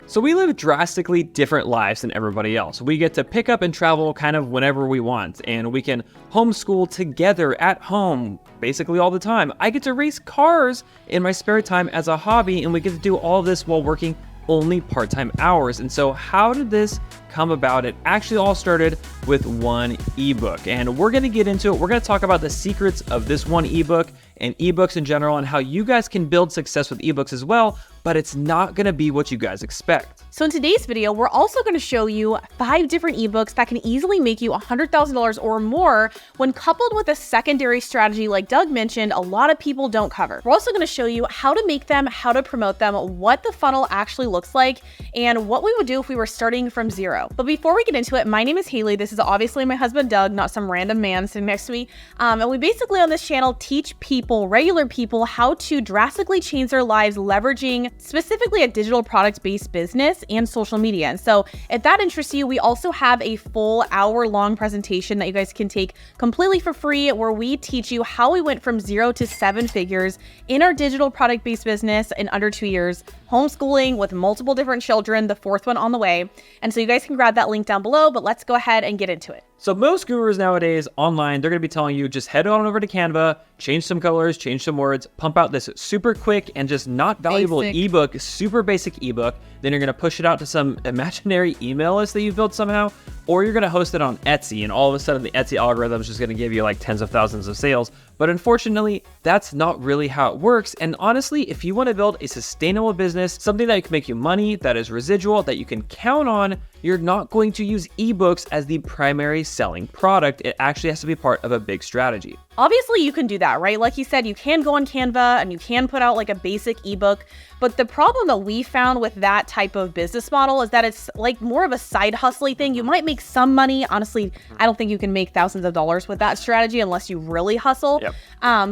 So we live drastically different lives than everybody else. We get to pick up and travel kind of whenever we want, and we can homeschool together at home basically all the time. I get to race cars in my spare time as a hobby, and we get to do all this while working only part-time hours. And so how did this come about? It actually all started with one ebook, and we're going to get into it. We're going to talk about the secrets of this one ebook and ebooks in general, and how you guys can build success with ebooks as well, but it's not going to be what you guys expect. So in today's video, we're also going to show you 5 different ebooks that can easily make you $100,000 or more when coupled with a secondary strategy like Doug mentioned a lot of people don't cover. We're also going to show you how to make them, how to promote them, what the funnel actually looks like, and what we would do if we were starting from zero. But before we get into it, my name is Haley. This is obviously my husband Doug, not some random man sitting next to me. And we basically on this channel teach people, regular people, how to drastically change their lives leveraging specifically a digital product-based business and social media. And so if that interests you, we also have a full hour-long presentation that you guys can take completely for free, where we teach you how we went from 0 to 7 figures in our digital product-based business in under 2 years, homeschooling with multiple different children, the 4th one on the way. And so you guys can grab that link down below, but let's go ahead and get into it. So most gurus nowadays online, they're going to be telling you just head on over to Canva, change some colors, change some words, pump out this super quick and just not valuable ebook, super basic ebook. Then you're going to push it out to some imaginary email list that you've built somehow, or you're going to host it on Etsy, and all of a sudden the Etsy algorithm is just going to give you like tens of thousands of sales. But unfortunately, that's not really how it works. And honestly, if you want to build a sustainable business, something that can make you money, that is residual, that you can count on, you're not going to use ebooks as the primary selling product. It actually has to be part of a big strategy. Obviously, you can do that, right? Like he said, you can go on Canva and you can put out like a basic ebook. But the problem that we found with that type of business model is that it's like more of a side hustly thing. You might make some money. Honestly, I don't think you can make thousands of dollars with that strategy unless you really hustle. Yep.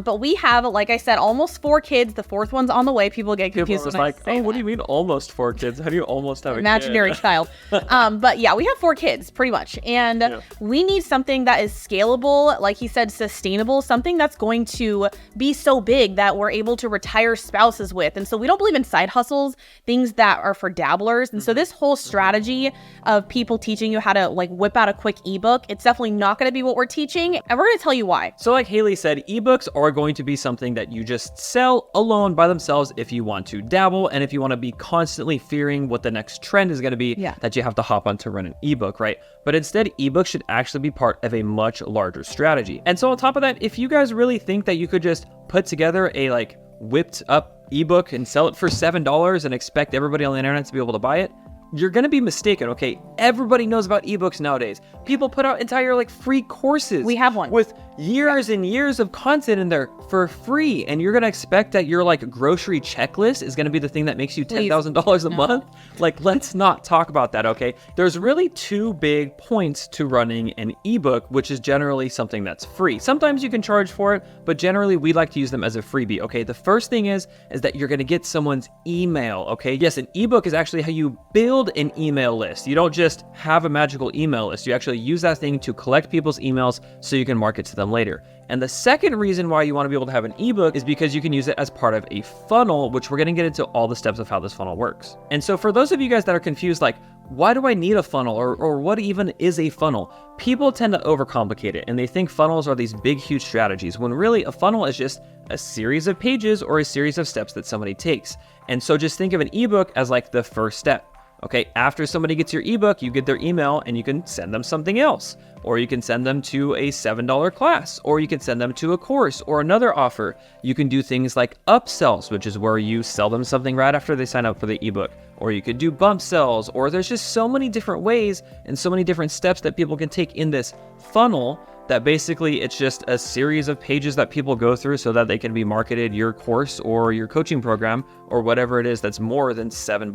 But we have, like I said, almost 4 kids. The 4th one's on the way. People get confused. People are like, oh, what do you mean almost 4 kids? How do you almost have imaginary a kid? child? But yeah, we have 4 kids pretty much. And we need something that is scalable, like he said, sustainable, something that's going to be so big that we're able to retire spouses with. And so we don't believe in side hustles, things that are for dabblers. And so this whole strategy of people teaching you how to like whip out a quick ebook, it's definitely not going to be what we're teaching. And we're going to tell you why. So like Haley said, ebooks are going to be something that you just sell alone by themselves if you want to dabble, and if you want to be constantly fearing what the next trend is going to be, that you have to hop on to run an ebook, right? But instead, ebooks should actually be part of a much larger strategy. And so on top of that, if you guys really think that you could just put together a like whipped up ebook and sell it for $7 and expect everybody on the internet to be able to buy it, you're going to be mistaken, okay? Everybody knows about ebooks nowadays. People put out entire like free courses. We have one. With years and years of content in there for free. And you're going to expect that your like grocery checklist is going to be the thing that makes you $10,000 a month? Like, let's not talk about that, okay? There's really 2 big points to running an ebook, which is generally something that's free. Sometimes you can charge for it, but generally we like to use them as a freebie, okay? The first thing is that you're going to get someone's email, okay? Yes, an ebook is actually how you build an email list. You don't just have a magical email list. You actually use that thing to collect people's emails so you can market to them later. And the second reason why you want to be able to have an ebook is because you can use it as part of a funnel, which we're going to get into all the steps of how this funnel works. And so for those of you guys that are confused, like, why do I need a funnel, or what even is a funnel? People tend to overcomplicate it and they think funnels are these big, huge strategies, when really a funnel is just a series of pages or a series of steps that somebody takes. And so just think of an ebook as like the first step. Okay, after somebody gets your ebook, you get their email and you can send them something else, or you can send them to a $7 class, or you can send them to a course or another offer. You can do things like upsells, which is where you sell them something right after they sign up for the ebook, or you could do bump sells, or there's just so many different ways and so many different steps that people can take in this funnel that basically it's just a series of pages that people go through so that they can be marketed your course or your coaching program or whatever it is that's more than $7.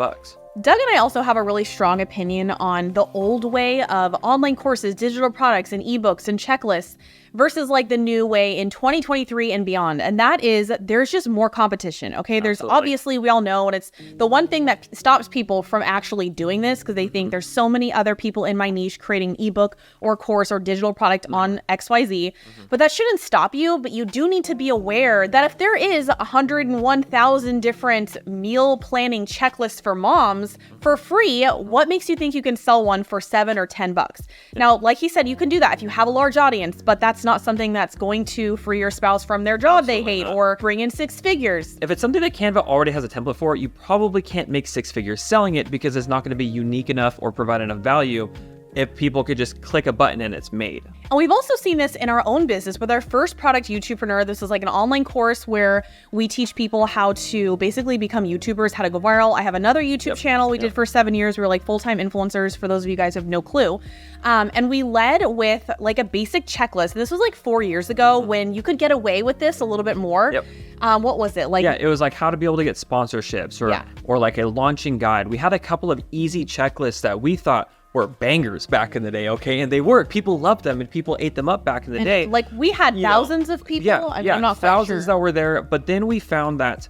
Doug and I also have a really strong opinion on the old way of online courses, digital products, and ebooks and checklists. versus like the new way in 2023 and beyond. And that is there's just more competition. Okay. There's obviously, we all know, and it's the one thing that stops people from actually doing this because they think there's so many other people in my niche creating ebook or course or digital product on XYZ. But that shouldn't stop you. But you do need to be aware that if there is 101,000 different meal planning checklists for moms for free, what makes you think you can sell one for $7 or $10? Now, like he said, you can do that if you have a large audience, but that's not something that's going to free your spouse from their job they hate or bring in 6 figures. If it's something that Canva already has a template for, you probably can't make 6 figures selling it because it's not going to be unique enough or provide enough value if people could just click a button and it's made. And we've also seen this in our own business with our first product, YouTubepreneur. This is like an online course where we teach people how to basically become YouTubers, how to go viral. I have another YouTube channel we did for 7 years. We were like full-time influencers for those of you guys who have no clue. And we led with like a basic checklist. This was like 4 years ago when you could get away with this a little bit more. What was it? Like, it was like how to be able to get sponsorships or like a launching guide. We had a couple of easy checklists that we thought were bangers back in the day, okay? And they were. People loved them and people ate them up back in the day. Like we had thousands of people. I'm not thousands sure that were there. But then we found that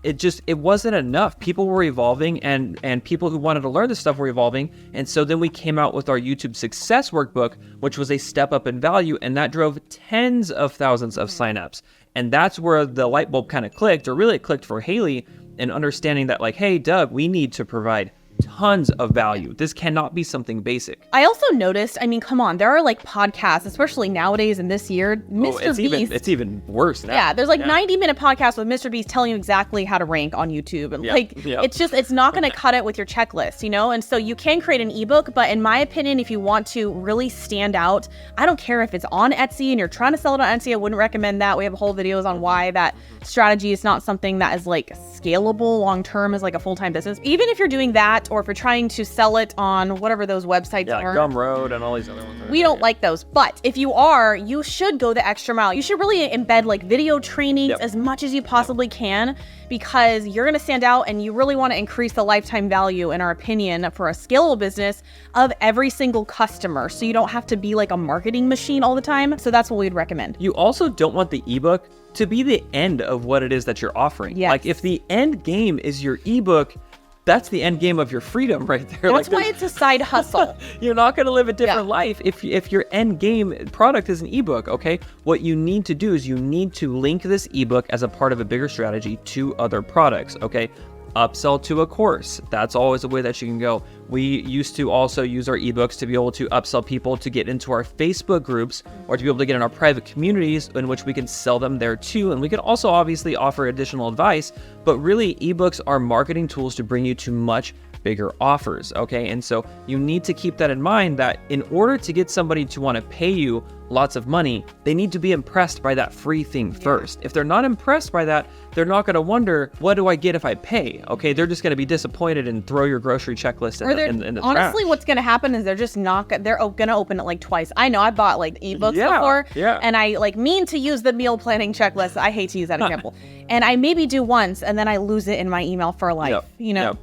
it wasn't enough. People were evolving and people who wanted to learn this stuff were evolving. And so then we came out with our YouTube Success Workbook, which was a step up in value, and that drove tens of thousands of signups. And that's where the light bulb kind of clicked, or really it clicked for Haley, in understanding that like, hey, Doug, we need to provide tons of value. This cannot be something basic. I also noticed, I mean, come on, there are like podcasts, especially nowadays in this year, Mr. Beast. It's even worse now. Yeah, there's like 90-minute podcasts with Mr. Beast telling you exactly how to rank on YouTube. And it's not going to cut it with your checklist, you know? And so you can create an ebook, but in my opinion, if you want to really stand out, I don't care if it's on Etsy and you're trying to sell it on Etsy, I wouldn't recommend that. We have whole videos on why that strategy is not something that is like scalable long-term as like a full-time business. Even if you're doing that, or if you're trying to sell it on whatever those websites are. Gumroad and all these other ones. We don't like those. But if you are, you should go the extra mile. You should really embed like video trainings as much as you possibly can, because you're going to stand out and you really want to increase the lifetime value, in our opinion, for a scalable business of every single customer. So you don't have to be like a marketing machine all the time. So that's what we'd recommend. You also don't want the ebook to be the end of what it is that you're offering. Like if the end game is your ebook, that's the end game of your freedom right there. That's why it's a side hustle. You're not going to live a different life if your end game product is an ebook, okay? What you need to do is you need to link this ebook as a part of a bigger strategy to other products, okay? Upsell to a course. That's always a way that you can go. We used to also use our ebooks to be able to upsell people to get into our Facebook groups or to be able to get in our private communities in which we can sell them there too. And we can also obviously offer additional advice, but really ebooks are marketing tools to bring you to much bigger offers, okay? And so you need to keep that in mind, that in order to get somebody to want to pay you lots of money, they need to be impressed by that free thing first. If they're not impressed by that, they're not going to wonder, what do I get if I pay? Okay, they're just going to be disappointed and throw your grocery checklist in the honestly, trash. What's going to happen is they're just not, they're going to open it like twice. I know I bought like ebooks before, and I like mean to use the meal planning checklist. I hate to use that example. And I maybe do once, and then I lose it in my email for life, you know?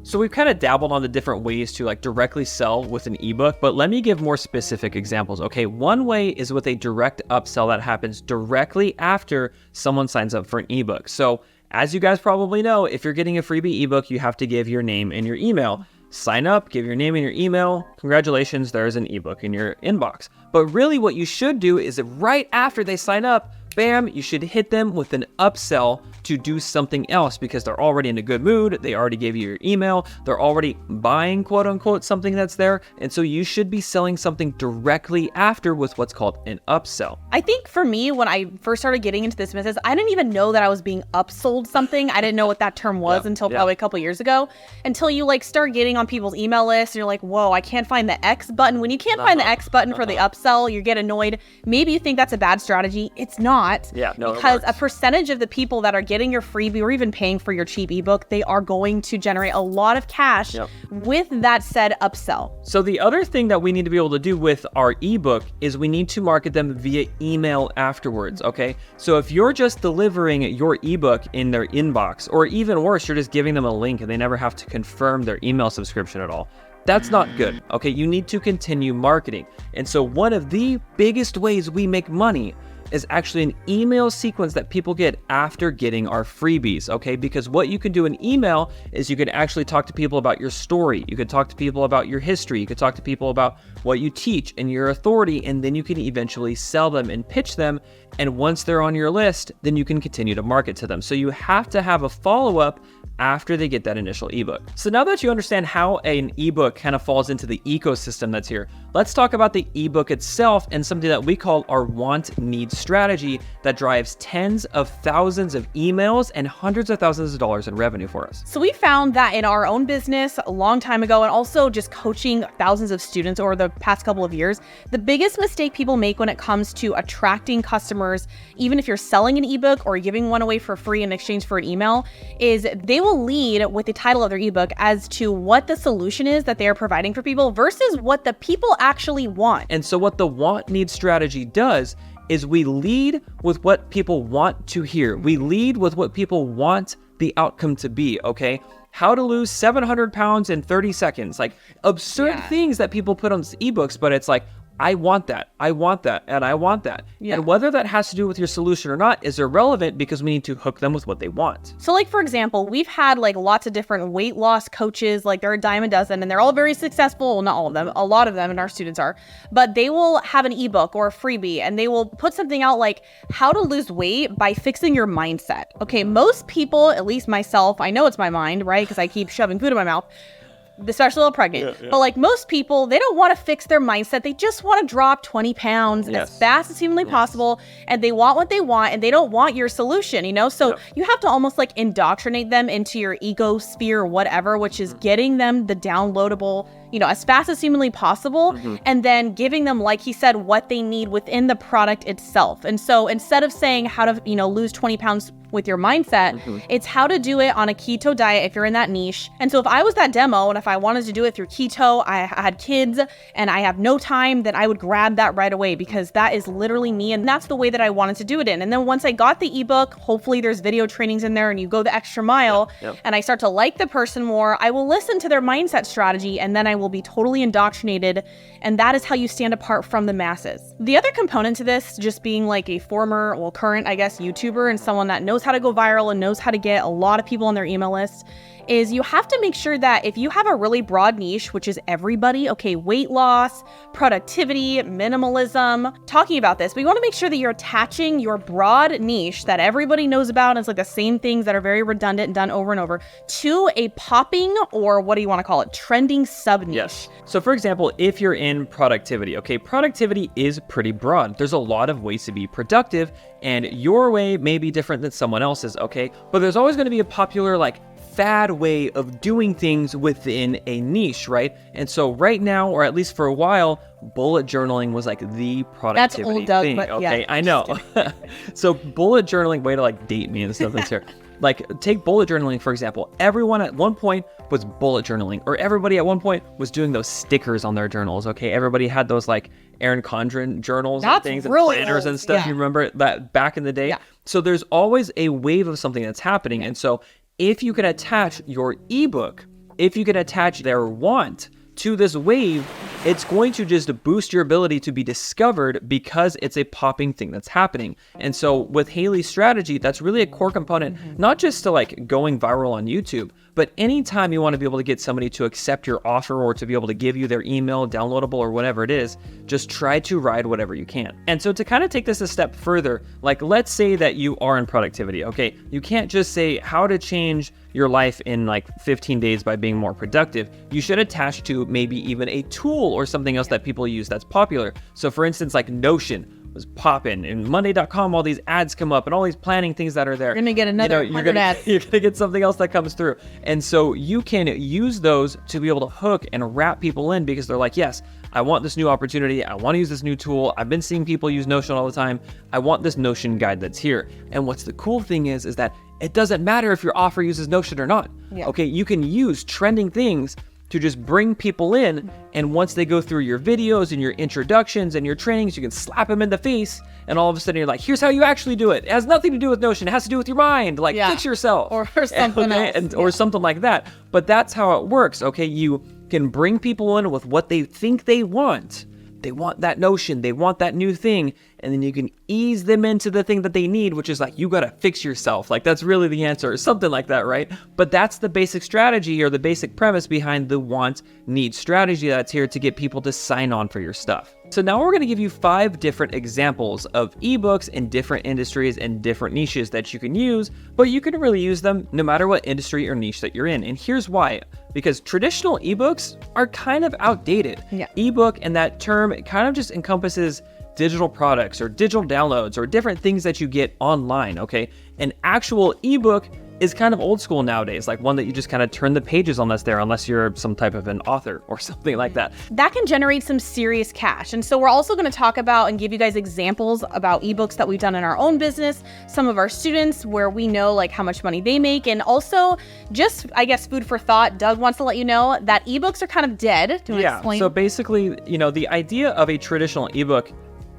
So we've kind of dabbled on the different ways to like directly sell with an ebook, but let me give more specific examples. Okay, one way is with a direct upsell that happens directly after someone signs up for an ebook. So as you guys probably know, if you're getting a freebie ebook, you have to give your name and your email. Sign up, give your name and your email. Congratulations, there's an ebook in your inbox. But really what you should do is that right after they sign up, bam, you should hit them with an upsell to do something else, because they're already in a good mood. They already gave you your email. They're already buying, quote unquote, something that's there. And so you should be selling something directly after with what's called an upsell. I think for me, when I first started getting into this business, I didn't even know that I was being upsold something. I didn't know what that term was until probably a couple years ago, until you like start getting on people's email lists and you're like, whoa, I can't find the X button. When you can't find the X button for the upsell, you get annoyed. Maybe you think that's a bad strategy. It's not. Because a percentage of the people that are getting your freebie or even paying for your cheap ebook, they are going to generate a lot of cash with that said upsell. So the other thing that we need to be able to do with our ebook is we need to market them via email afterwards, okay? So if you're just delivering your ebook in their inbox, or even worse, you're just giving them a link and they never have to confirm their email subscription at all, That's not good, okay? You need to continue marketing. And so one of the biggest ways we make money is actually an email sequence that people get after getting our freebies, okay? Because what you can do in email is you can actually talk to people about your story. You could talk to people about your history. You could talk to people about what you teach and your authority, and then you can eventually sell them and pitch them. And once they're on your list, then you can continue to market to them. So you have to have a follow-up after they get that initial ebook. So now that you understand how an ebook kind of falls into the ecosystem that's here, let's talk about the ebook itself and something that we call our want-need strategy that drives tens of thousands of emails and hundreds of thousands of dollars in revenue for us. So we found that in our own business a long time ago, and also just coaching thousands of students over the past couple of years, the biggest mistake people make when it comes to attracting customers, even if you're selling an ebook or giving one away for free in exchange for an email, is they will lead with the title of their ebook as to what the solution is that they are providing for people versus what the people actually want. And so what the want-need strategy does is we lead with what people want to hear. We lead with what people want the outcome to be, okay? How to lose 700 pounds in 30 seconds, like absurd things that people put on ebooks, but it's like, I want that, and I want that. And whether that has to do with your solution or not is irrelevant because we need to hook them with what they want. So like, for example, we've had like lots of different weight loss coaches, like they're a dime a dozen and they're all very successful. Well, not all of them, a lot of them, and our students are, but they will have an ebook or a freebie and they will put something out like how to lose weight by fixing your mindset. Okay, most people, at least myself, I know it's my mind, right? Because I keep shoving food in my mouth, especially while pregnant. But like most people, they don't want to fix their mindset. They just want to drop 20 pounds as fast as humanly possible. And they want what they want and they don't want your solution, you know? So you have to almost like indoctrinate them into your ego sphere or whatever, which is getting them the downloadable, you know, as fast as humanly possible. And then giving them, like he said, what they need within the product itself. And so instead of saying how to, you know, lose 20 pounds with your mindset, it's how to do it on a keto diet if you're in that niche. And so if I was that demo and if I wanted to do it through keto, I had kids and I have no time, then I would grab that right away because that is literally me and that's the way that I wanted to do it in. And then once I got the ebook, hopefully there's video trainings in there and you go the extra mile and I start to like the person more, I will listen to their mindset strategy and then I will be totally indoctrinated. And that is how you stand apart from the masses. The other component to this, just being like a former, well, current, I guess, YouTuber and someone that knows how to go viral and knows how to get a lot of people on their email list, is you have to make sure that if you have a really broad niche, which is everybody, okay, weight loss, productivity, minimalism, talking about this, but you want to make sure that you're attaching your broad niche that everybody knows about, and it's like the same things that are very redundant and done over and over, to a popping, or what do you want to call it, trending sub-niche. Yes. So for example, if you're in productivity, okay, productivity is pretty broad. There's a lot of ways to be productive, and your way may be different than someone else's, okay? But there's always going to be a popular, like, fad way of doing things within a niche, right? And so right now, or at least for a while, bullet journaling was like the productivity That's old Doug, thing. but okay, yeah. I know. So bullet journaling, way to like date me and stuff that's here. Like take bullet journaling, for example. Everyone at one point was bullet journaling, or everybody at one point was doing those stickers on their journals, okay? Everybody had those like Erin Condren journals and things and planners and stuff. You remember that back in the day? So there's always a wave of something that's happening. And so if you can attach your ebook, if you can attach their want to this wave, it's going to just boost your ability to be discovered because it's a popping thing that's happening. And so with Haley's strategy, that's really a core component, not just to like going viral on YouTube, but anytime you want to be able to get somebody to accept your offer or to be able to give you their email, downloadable or whatever it is, just try to ride whatever you can. And so to kind of take this a step further, like let's say that you are in productivity, okay? You can't just say how to change your life in like 15 days by being more productive. You should attach to maybe even a tool or something else that people use that's popular. So for instance, like Notion was popping, and Monday.com, all these ads come up and all these planning things that are there. You're gonna get another 100 ads. You're gonna get something else that comes through. And so you can use those to be able to hook and wrap people in because they're like, yes, I want this new opportunity. I want to use this new tool. I've been seeing people use Notion all the time. I want this Notion guide that's here. And what's the cool thing is that it doesn't matter if your offer uses Notion or not. Okay, you can use trending things to just bring people in, and once they go through your videos and your introductions and your trainings, you can slap them in the face, and all of a sudden you're like, here's how you actually do it. It has nothing to do with Notion. It has to do with your mind. Like, fix yourself. Or something else. Or something like that. But that's how it works, okay? You can bring people in with what they think they want. They want that notion, they want that new thing, and then you can ease them into the thing that they need, which is like, you gotta fix yourself. Like, that's really the answer, or something like that, right? But that's the basic strategy, or the basic premise behind the want-need strategy that's here to get people to sign on for your stuff. So now we're gonna give you 5 different examples of ebooks in different industries and different niches that you can use, but you can really use them no matter what industry or niche that you're in. And here's why. Because traditional ebooks are kind of outdated. Yeah. Ebook and that term, it kind of just encompasses digital products or digital downloads or different things that you get online, okay? An actual ebook is kind of old school nowadays, like one that you just kind of turn the pages on that's there, unless you're some type of an author or something like that. That can generate some serious cash. And so we're also going to talk about and give you guys examples about ebooks that we've done in our own business, some of our students where we know like how much money they make, and also just, I guess, food for thought. Doug wants to let you know that ebooks are kind of dead. Do you want to explain? So basically, you know, the idea of a traditional ebook,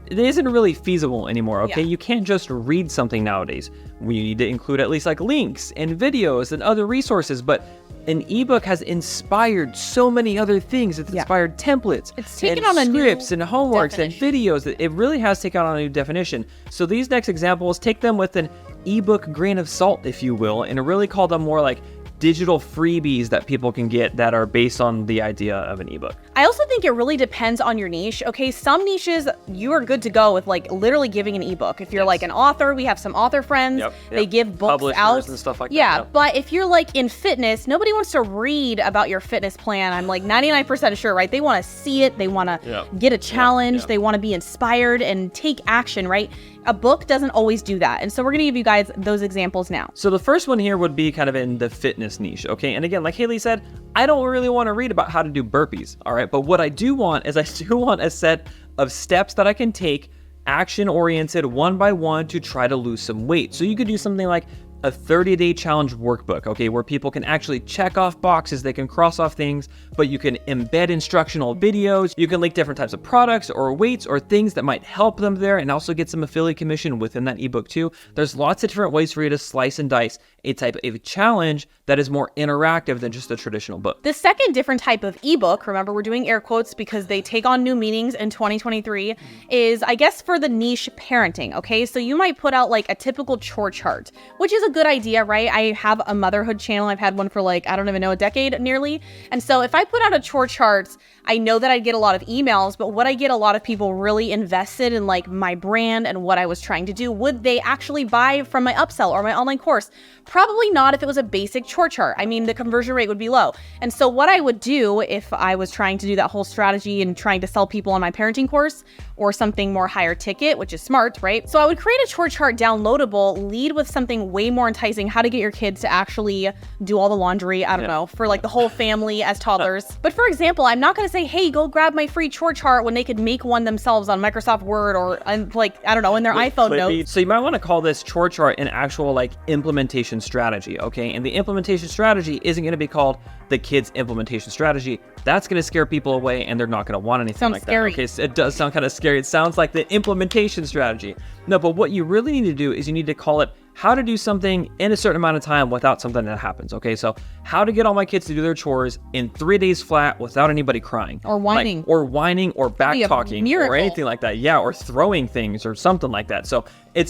it isn't really feasible anymore, okay? Yeah. You can't just read something nowadays. We need to include at least like links and videos and other resources, but an ebook has inspired so many other things. It's inspired templates, it's taken and on a new scripts and homeworks definition. and videos. It really has taken on a new definition. So these next examples, take them with an ebook grain of salt, if you will, and really call them more like digital freebies that people can get that are based on the idea of an ebook. I also think it really depends on your niche. Okay, some niches you are good to go with like literally giving an ebook. If you're like an author, we have some author friends. They give books Publishers out and stuff like that. Yeah, but if you're like in fitness, nobody wants to read about your fitness plan. I'm like 99% sure, right? They want to see it. They want to get a challenge. They want to be inspired and take action, right? A book doesn't always do that. And so we're going to give you guys those examples now. So the first one here would be kind of in the fitness niche, okay? And again, like Haley said, I don't really want to read about how to do burpees, all right? But what I do want is I do want a set of steps that I can take, action-oriented, one by one, to try to lose some weight. So you could do something like a 30-day challenge workbook, okay, where people can actually check off boxes, they can cross off things, but you can embed instructional videos, you can link different types of products or weights or things that might help them there, and also get some affiliate commission within that ebook too. There's lots of different ways for you to slice and dice a type of challenge that is more interactive than just a traditional book. The second different type of ebook, remember we're doing air quotes because they take on new meanings in 2023, is I guess for the niche parenting, okay? So you might put out like a typical chore chart, which is a good idea, right? I have a motherhood channel. I've had one for like, I don't even know, a decade nearly. And so if I put out a chore chart, I know that I'd get a lot of emails, but would I get a lot of people really invested in like my brand and what I was trying to do? Would they actually buy from my upsell or my online course? Probably not if it was a basic chore chart. I mean, the conversion rate would be low. And so what I would do if I was trying to do that whole strategy and trying to sell people on my parenting course or something more higher ticket, which is smart, right? So I would create a chore chart downloadable, lead with something way more enticing, how to get your kids to actually do all the laundry, I don't know, for like the whole family as toddlers. But for example, I'm not going to say, hey, go grab my free chore chart when they could make one themselves on Microsoft Word or like, I don't know, in their iPhone notes. So you might want to call this chore chart an actual like implementation strategy, okay? And the implementation strategy isn't going to be called the kids implementation strategy. That's going to scare people away and they're not going to want anything like that. Okay, so it does sound kind of scary. It sounds like the implementation strategy. No, but what you really need to do is you need to call it how to do something in a certain amount of time without something that happens, okay? So how to get all my kids to do their chores in 3 days flat without anybody crying. Or whining. Or back talking or anything like that. Yeah, or throwing things or something like that. So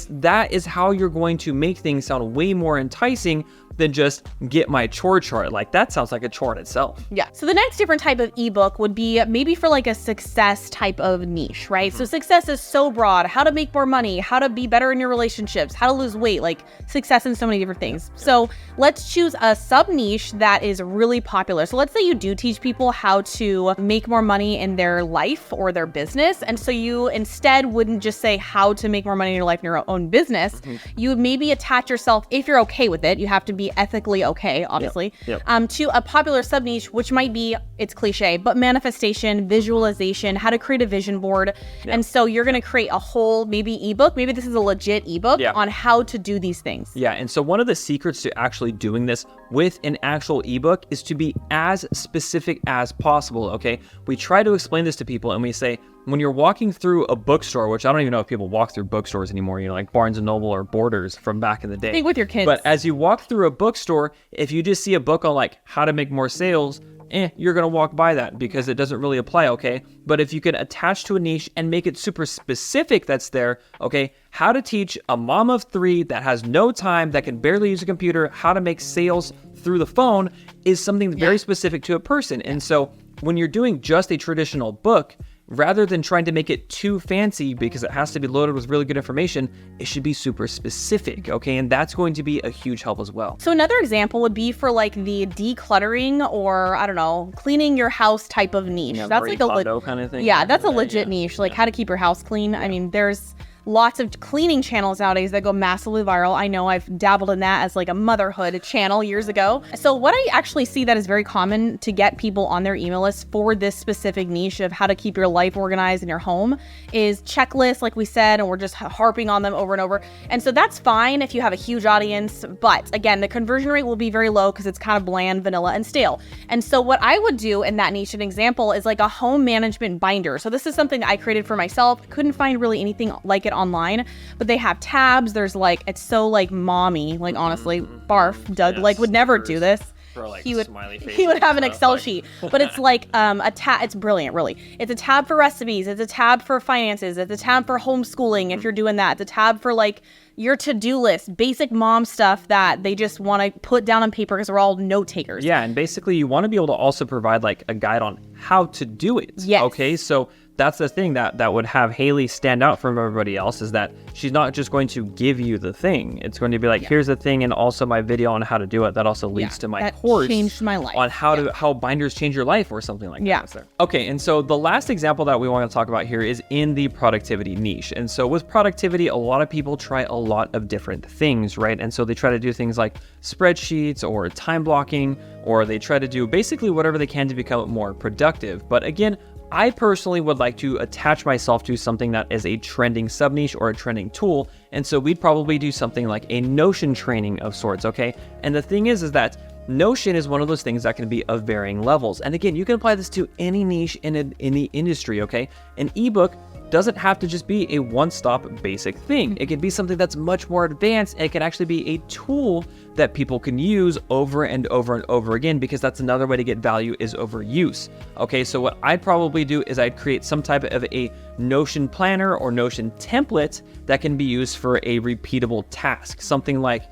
that is how you're going to make things sound way more enticing than just get my chore chart. Like that sounds like a chore in itself. Yeah. So the next different type of ebook would be maybe for like a success type of niche, right? So success is so broad. How to make more money, how to be better in your relationships, how to lose weight, like success in so many different things. So let's choose a sub niche that is really popular. So let's say you do teach people how to make more money in their life or their business. And so you instead wouldn't just say how to make more money in your life in your own business. You would maybe attach yourself, if you're okay with it, you have to be ethically okay, obviously, to a popular sub niche, which might be, it's cliche, but manifestation, visualization, how to create a vision board. And so you're going to create a whole maybe ebook. Maybe this is a legit ebook on how to do these things. Yeah. And so one of the secrets to actually doing this with an actual ebook is to be as specific as possible. Okay. We try to explain this to people and we say, when you're walking through a bookstore, which I don't even know if people walk through bookstores anymore, you know, like Barnes & Noble or Borders from back in the day. Think with your kids. But as you walk through a bookstore, if you just see a book on like how to make more sales, you're going to walk by that because it doesn't really apply, okay? But if you can attach to a niche and make it super specific that's there, okay? How to teach a mom of 3 that has no time, that can barely use a computer, how to make sales through the phone is something very specific to a person. And so when you're doing just a traditional book, rather than trying to make it too fancy because it has to be loaded with really good information, it should be super specific, okay? And that's going to be a huge help as well. So another example would be for like the decluttering or, I don't know, cleaning your house type of niche. Yeah, that's Marie like a Kondo kind of thing. Yeah, that's a legit niche, like how to keep your house clean. I mean, there's lots of cleaning channels nowadays that go massively viral. I know I've dabbled in that as like a motherhood channel years ago. So what I actually see that is very common to get people on their email list for this specific niche of how to keep your life organized in your home is checklists, like we said, and we're just harping on them over and over. And so that's fine if you have a huge audience, but again, the conversion rate will be very low because it's kind of bland, vanilla, and stale. And so what I would do in that niche, an example, is like a home management binder. So this is something that I created for myself. Couldn't find really anything like it online, but they have tabs. There's like, it's so like mommy, like honestly, barf. Doug like would never do this. Like he would have an Excel sheet, but it's like a tab. It's brilliant, really. It's a tab for recipes. It's a tab for finances. It's a tab for homeschooling if you're doing that. It's a tab for like your to-do list, basic mom stuff that they just want to put down on paper because we're all note takers. Yeah, and basically you want to be able to also provide like a guide on how to do it. Yes. Okay, so that's the thing that would have Haley stand out from everybody else, is that she's not just going to give you the thing. It's going to be like, here's the thing, and also my video on how to do it. That also leads to my course changed my life on how binders change your life or something like that. Okay, and so the last example that we want to talk about here is in the productivity niche. And so with productivity, a lot of people try a lot of different things, right? And so they try to do things like spreadsheets or time blocking, or they try to do basically whatever they can to become more productive. But again, I personally would like to attach myself to something that is a trending sub niche or a trending tool. And so we'd probably do something like a Notion training of sorts, okay? And the thing is that Notion is one of those things that can be of varying levels. And again, you can apply this to any niche in the industry, okay? An ebook doesn't have to just be a one-stop basic thing. It can be something that's much more advanced, and it can actually be a tool that people can use over and over and over again, because that's another way to get value is overuse. Okay, so what I'd probably do is I'd create some type of a Notion planner or Notion template that can be used for a repeatable task. Something like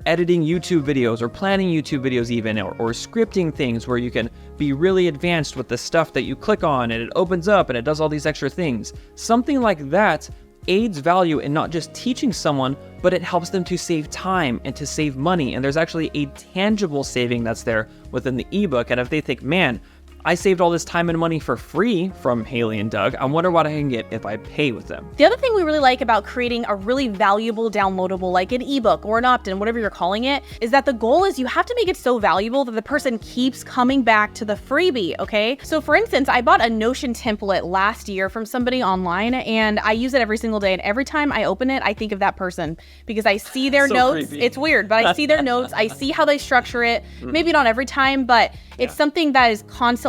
editing YouTube videos or planning YouTube videos even, or scripting things where you can be really advanced with the stuff that you click on and it opens up and it does all these extra things. Something like that aids value in not just teaching someone, but it helps them to save time and to save money. And there's actually a tangible saving that's there within the ebook. And if they think, man, I saved all this time and money for free from Haley and Doug, I wonder what I can get if I pay with them. The other thing we really like about creating a really valuable downloadable, like an ebook or an opt-in, whatever you're calling it, is that the goal is you have to make it so valuable that the person keeps coming back to the freebie, okay? So for instance, I bought a Notion template last year from somebody online, and I use it every single day. And every time I open it, I think of that person because I see their notes. Creepy. It's weird, but I see their notes. I see how they structure it. Maybe not every time, but it's something that is constantly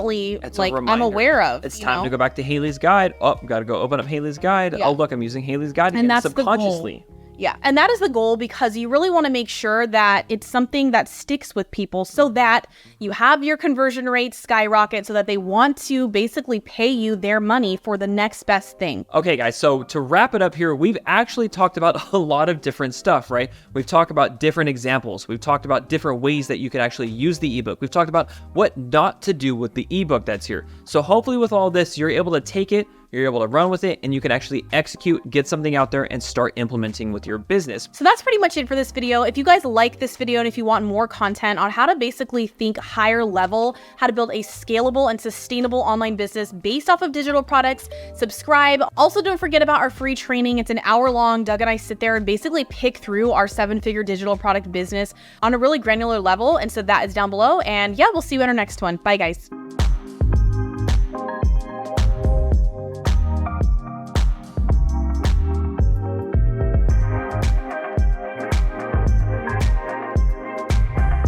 like I'm aware of. It's time to go back to Haley's guide. Oh, gotta go open up Haley's guide. Oh, look, I'm using Haley's guide again, and that's subconsciously. The goal. Yeah, and that is the goal, because you really want to make sure that it's something that sticks with people so that you have your conversion rates skyrocket so that they want to basically pay you their money for the next best thing. Okay, guys, so to wrap it up here, we've actually talked about a lot of different stuff, right? We've talked about different examples. We've talked about different ways that you could actually use the ebook. We've talked about what not to do with the ebook that's here. So hopefully with all this, you're able to take it, you're able to run with it, and you can actually execute, get something out there, and start implementing with your business. So that's pretty much it for this video. If you guys like this video and if you want more content on how to basically think higher level, how to build a scalable and sustainable online business based off of digital products, subscribe. Also, don't forget about our free training. It's an hour long. Doug and I sit there and basically pick through our 7-figure digital product business on a really granular level. And so that is down below. And yeah, we'll see you in our next one. Bye, guys.